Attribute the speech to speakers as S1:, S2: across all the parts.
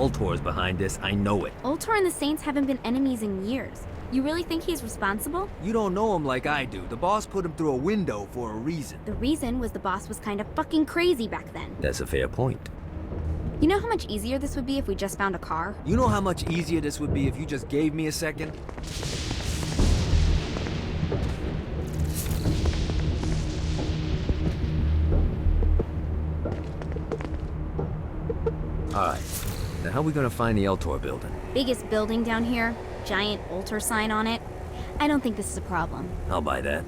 S1: Ultor's behind this, I know it.
S2: Ultor and the Saints haven't been enemies in years. You really think he's responsible?
S1: You don't know him like I do. The boss put him through a window for a reason.
S2: The reason was the boss was kind of fucking crazy back then.
S1: That's a fair point.
S2: You know how much easier this would be if we just found a car?
S1: You know how much easier this would be if you just gave me a second? Alright, now how are we gonna find the Ultor building?
S2: Biggest building down here, giant Ultor sign on it. I don't think this is a problem.
S1: I'll buy that.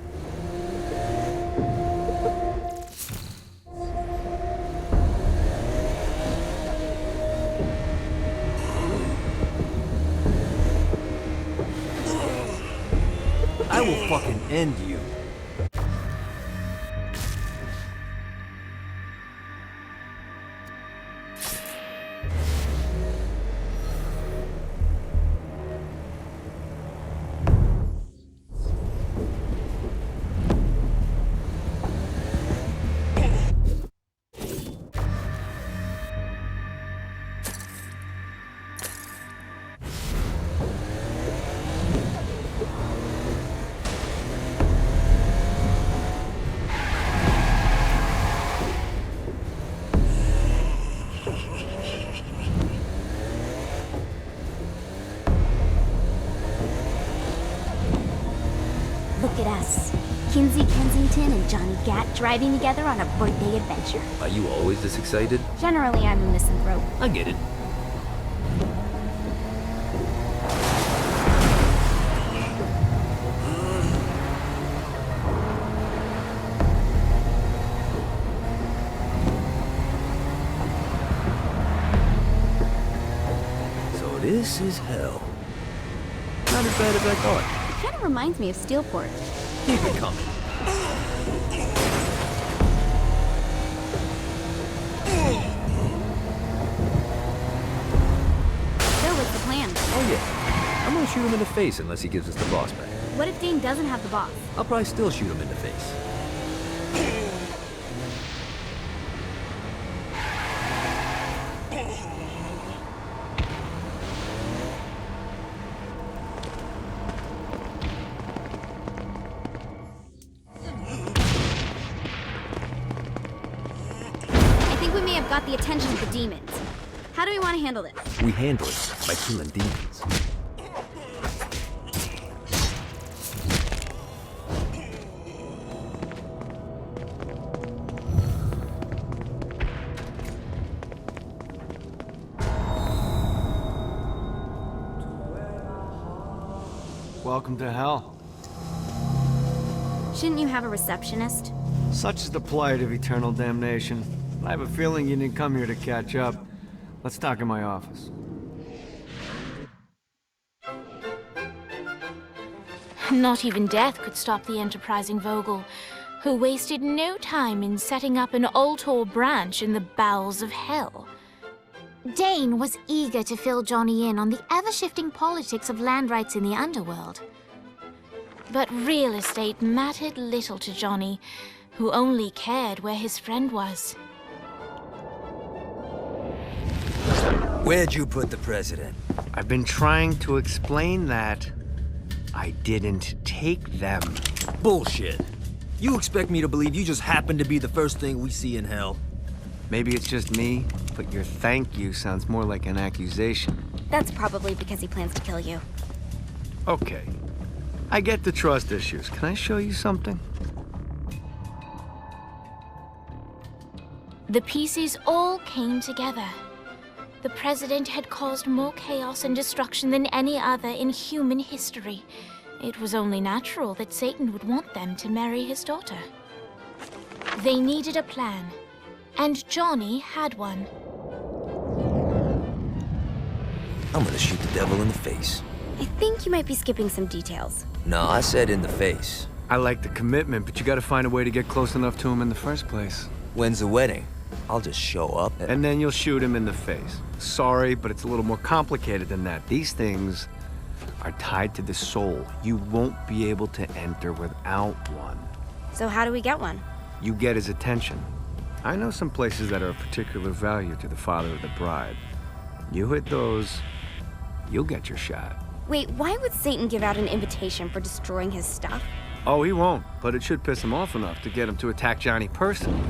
S1: I will fucking end you.
S2: Look at us. Kinsey Kensington and Johnny Gat driving together on a birthday adventure.
S1: Are you always this excited?
S2: Generally, I'm a misanthrope.
S1: I get it. So this is hell. Not as bad as I thought.
S2: Kind of reminds me of Steelport.
S1: Keep it coming.
S2: So what's the plan?
S1: Oh yeah. I'm gonna shoot him in the face unless he gives us the boss back.
S2: What if Dane doesn't have the boss?
S1: I'll probably still shoot him in the face.
S2: Got the attention of the demons. How do we want to handle this?
S1: We handle it by killing demons.
S3: Welcome to hell.
S2: Shouldn't you have a receptionist?
S3: Such is the plight of eternal damnation. I have a feeling you didn't come here to catch up. Let's talk in my office.
S4: Not even death could stop the enterprising Vogel, who wasted no time in setting up an Ultor branch in the bowels of hell. Dane was eager to fill Johnny in on the ever-shifting politics of land rights in the underworld. But real estate mattered little to Johnny, who only cared where his friend was.
S1: Where'd you put the president?
S3: I've been trying to explain that. I didn't take them.
S1: Bullshit. You expect me to believe you just happened to be the first thing we see in hell?
S3: Maybe it's just me, but your thank you sounds more like an accusation.
S2: That's probably because he plans to kill you.
S3: Okay. I get the trust issues. Can I show you something?
S4: The pieces all came together. The president had caused more chaos and destruction than any other in human history. It was only natural that Satan would want them to marry his daughter. They needed a plan, and Johnny had one.
S1: I'm gonna shoot the devil in the face.
S2: I think you might be skipping some details.
S1: No, I said in the face.
S3: I like the commitment, but you gotta find a way to get close enough to him in the first place.
S1: When's the wedding? I'll just show up
S3: and then you'll shoot him in the face. Sorry, but it's a little more complicated than that. These things are tied to the soul. You won't be able to enter without one.
S2: So how do we get one?
S3: You get his attention. I know some places that are of particular value to the father of the bride. You hit those, you'll get your shot.
S2: Wait, why would Satan give out an invitation for destroying his stuff?
S3: Oh, he won't, but it should piss him off enough to get him to attack Johnny personally.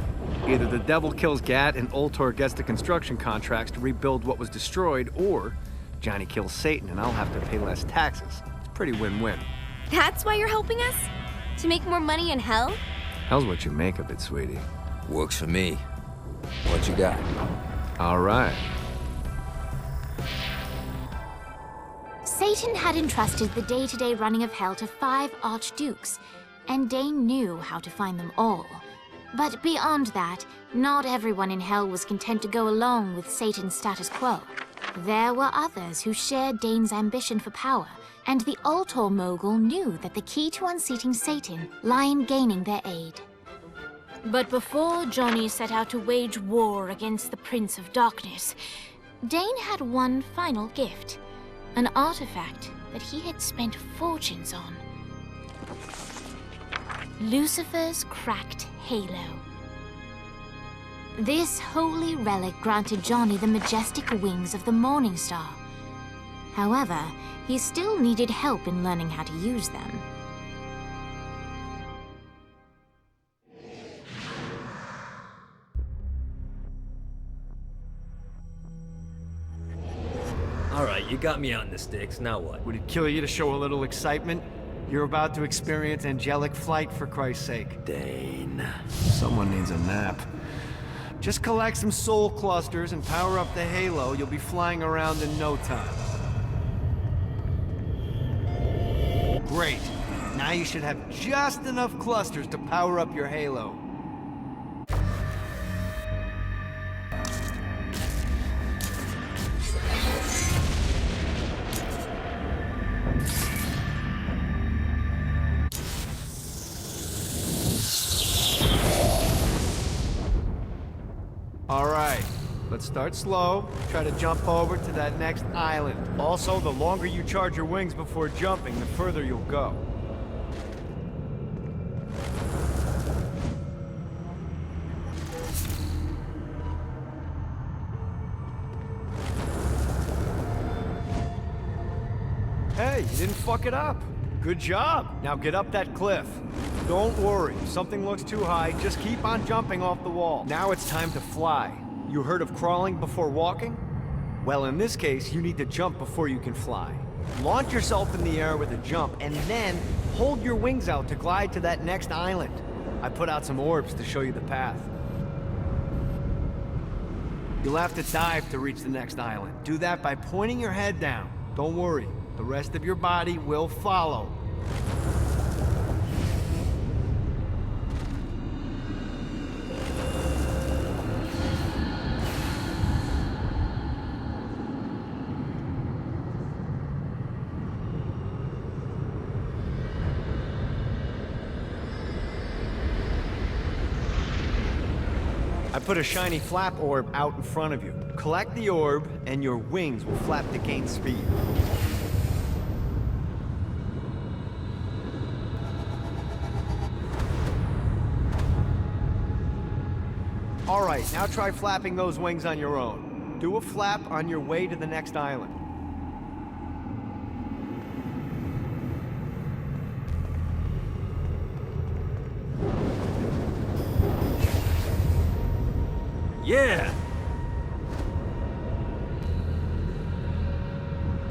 S3: Either the devil kills Gat and Ultor gets the construction contracts to rebuild what was destroyed, or Johnny kills Satan and I'll have to pay less taxes. It's pretty win-win.
S2: That's why you're helping us? To make more money in hell?
S3: Hell's what you make of it, sweetie.
S5: Works for me. What you got?
S3: All right.
S4: Satan had entrusted the day-to-day running of hell to 5 archdukes, and Dane knew how to find them all. But beyond that, not everyone in hell was content to go along with Satan's status quo. There were others who shared Dane's ambition for power, and the Ultor mogul knew that the key to unseating Satan lay in gaining their aid. But before Johnny set out to wage war against the Prince of Darkness, Dane had one final gift. An artifact that he had spent fortunes on. Lucifer's cracked halo. This holy relic granted Johnny the majestic wings of the Morning Star. However, he still needed help in learning how to use them.
S1: Alright, you got me on the sticks, now what?
S3: Would it kill you to show a little excitement? You're about to experience angelic flight, for Christ's sake.
S1: Dane.
S3: Someone needs a nap. Just collect some soul clusters and power up the halo. You'll be flying around in no time. Great. Now you should have just enough clusters to power up your halo. All right, let's start slow. Try to jump over to that next island. Also, the longer you charge your wings before jumping, the further you'll go. Hey, you didn't fuck it up. Good job. Now get up that cliff. Don't worry, if something looks too high, just keep on jumping off the wall. Now it's time to fly. You heard of crawling before walking? Well, in this case, you need to jump before you can fly. Launch yourself in the air with a jump, and then hold your wings out to glide to that next island. I put out some orbs to show you the path. You'll have to dive to reach the next island. Do that by pointing your head down. Don't worry, the rest of your body will follow. I put a shiny flap orb out in front of you. Collect the orb, and your wings will flap to gain speed. All right, now try flapping those wings on your own. Do a flap on your way to the next island.
S1: Yeah!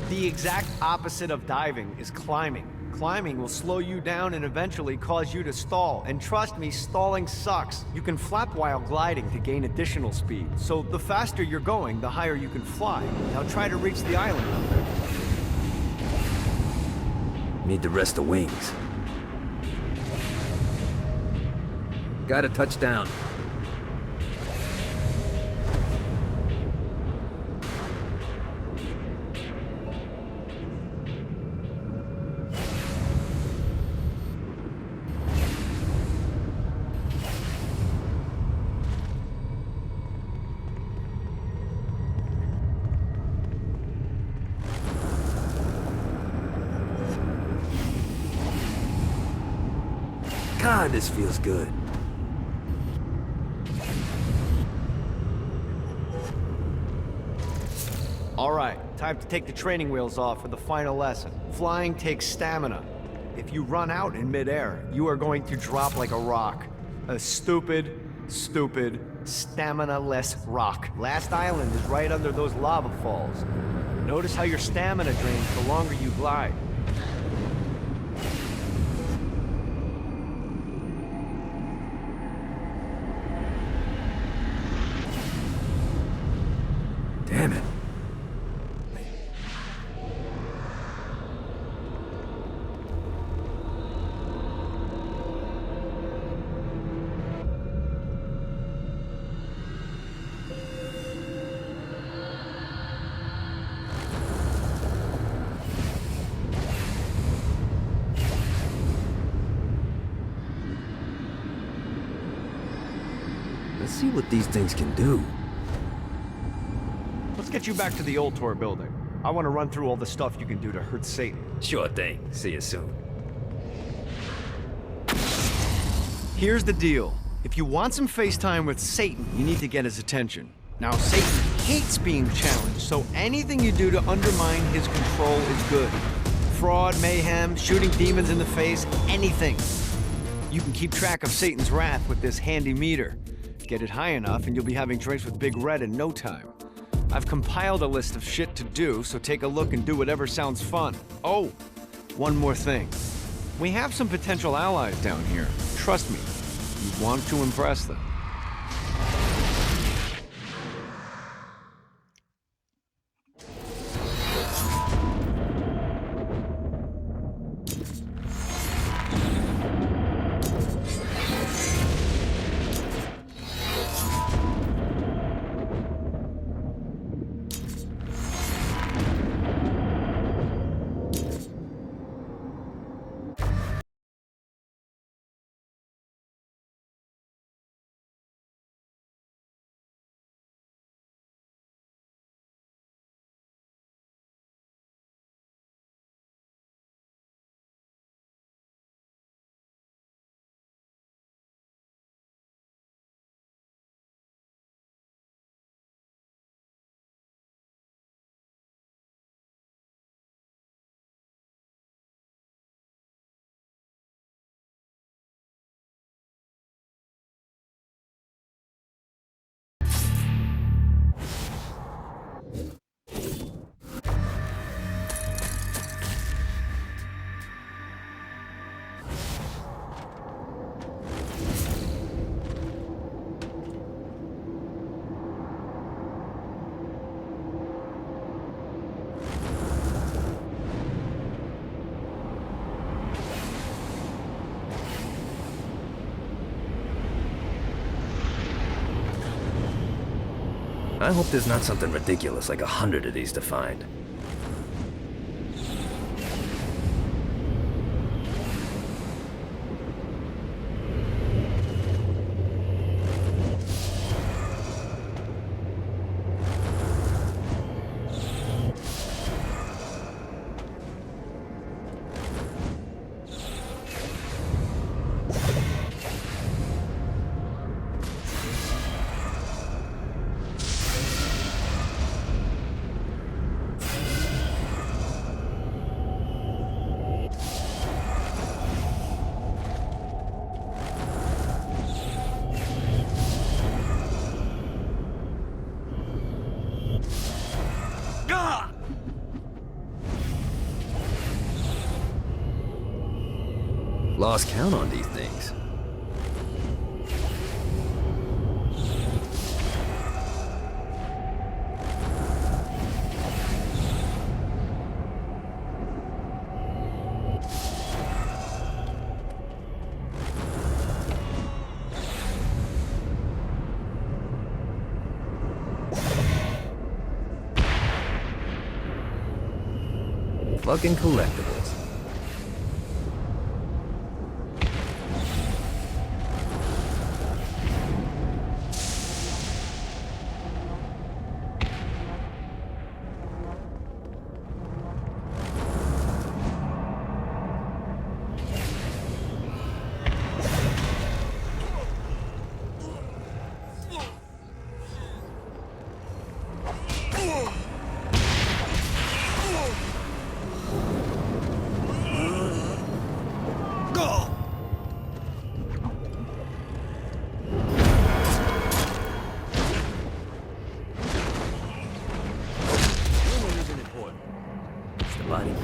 S3: The exact opposite of diving is climbing. Climbing will slow you down and eventually cause you to stall. And trust me, stalling sucks. You can flap while gliding to gain additional speed. So the faster you're going, the higher you can fly. Now try to reach the island.
S1: Need to rest the wings. Gotta touch down. God, this feels good.
S3: All right, time to take the training wheels off for the final lesson. Flying takes stamina. If you run out in midair, you are going to drop like a rock. A stupid, stamina-less rock. Last island is right under those lava falls. Notice how your stamina drains the longer you glide.
S1: Damn it. Let's see what these things can do.
S3: Let's get you back to the old tour building. I want to run through all the stuff you can do to hurt Satan.
S1: Sure thing. See you soon.
S3: Here's the deal. If you want some FaceTime with Satan, you need to get his attention. Now, Satan hates being challenged, so anything you do to undermine his control is good. Fraud, mayhem, shooting demons in the face, anything. You can keep track of Satan's wrath with this handy meter. Get it high enough and you'll be having drinks with Big Red in no time. I've compiled a list of shit to do, so take a look and do whatever sounds fun. Oh, one more thing. We have some potential allies down here. Trust me, you want to impress them.
S1: I hope there's not something ridiculous like 100 of these to find. Lost count on these things. Fucking collectibles. Aiming isn't important. It's the body.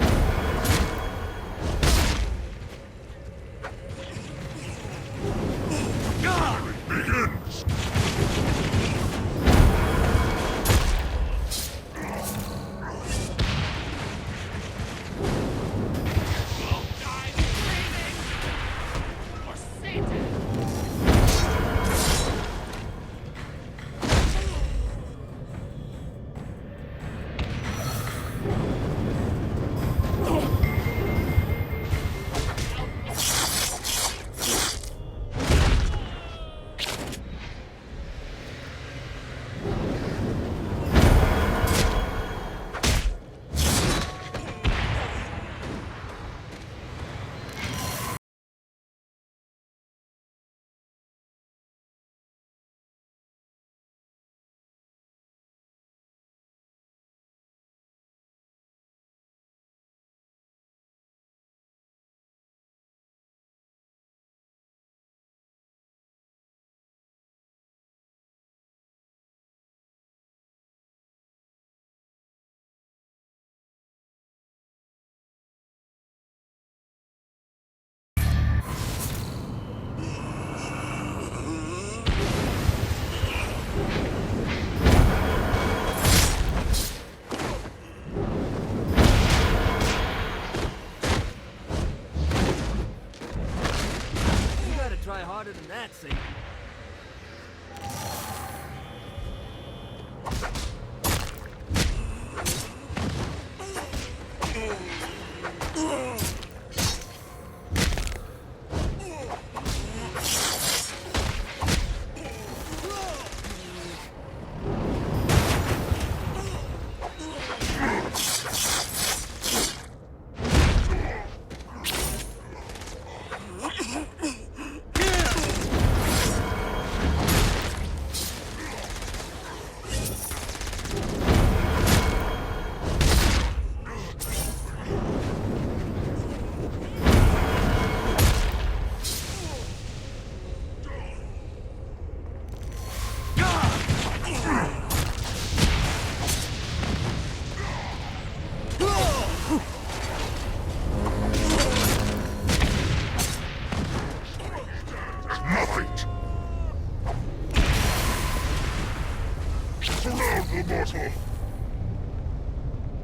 S1: Try harder than that, see?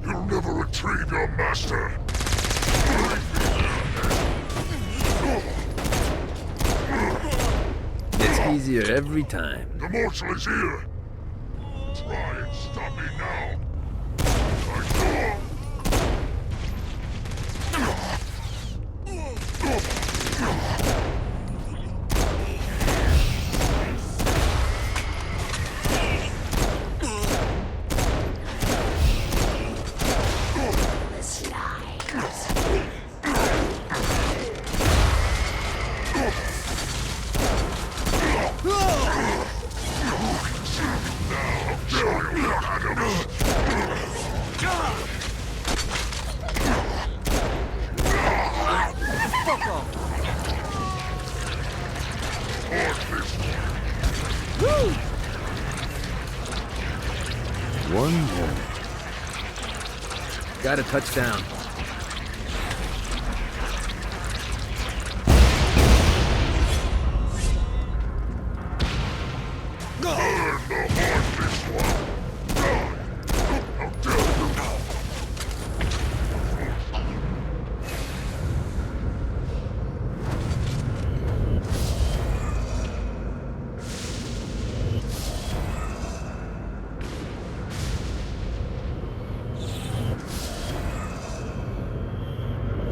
S6: You'll never retrieve your master.
S1: Gets easier every time.
S6: The mortal is here. Try and stop me now.
S1: One more. Got a touchdown.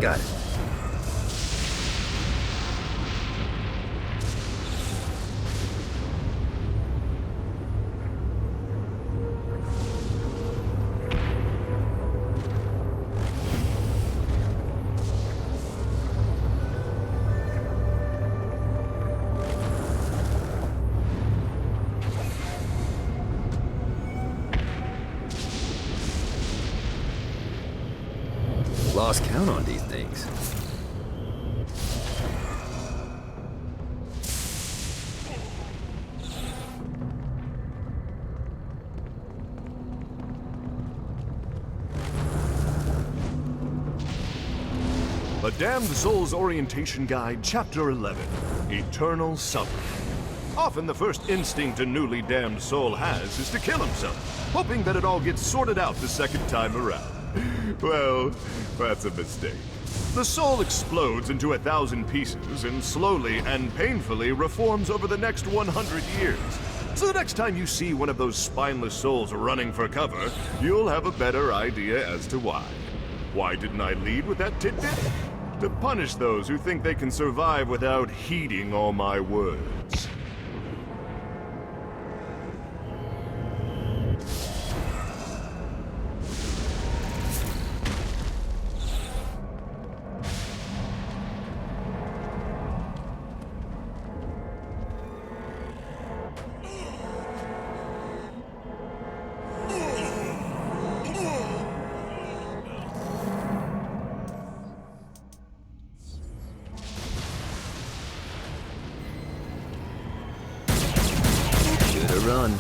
S1: Got it. Lost count on these things.
S6: A Damned Soul's Orientation Guide, Chapter 11, Eternal Suffering. Often the first instinct a newly damned soul has is to kill himself, hoping that it all gets sorted out the second time around. Well, that's a mistake. The soul explodes into 1,000 pieces and slowly and painfully reforms over the next 100 years. So the next time you see one of those spineless souls running for cover, you'll have a better idea as to why. Why didn't I lead with that tidbit? To punish those who think they can survive without heeding all my words.
S1: Run.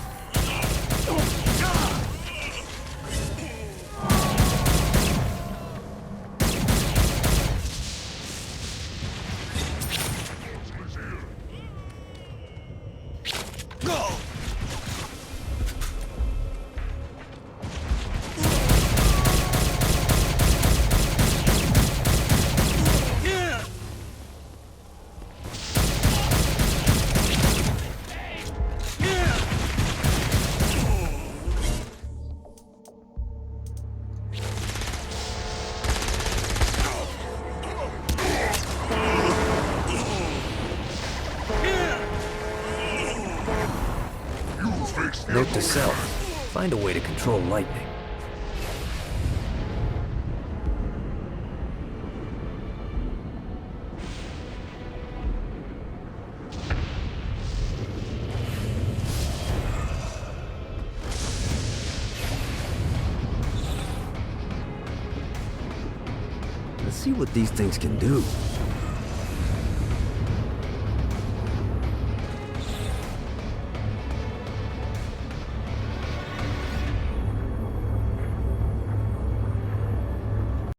S1: Note to self, find a way to control lightning. Let's see what these things can do.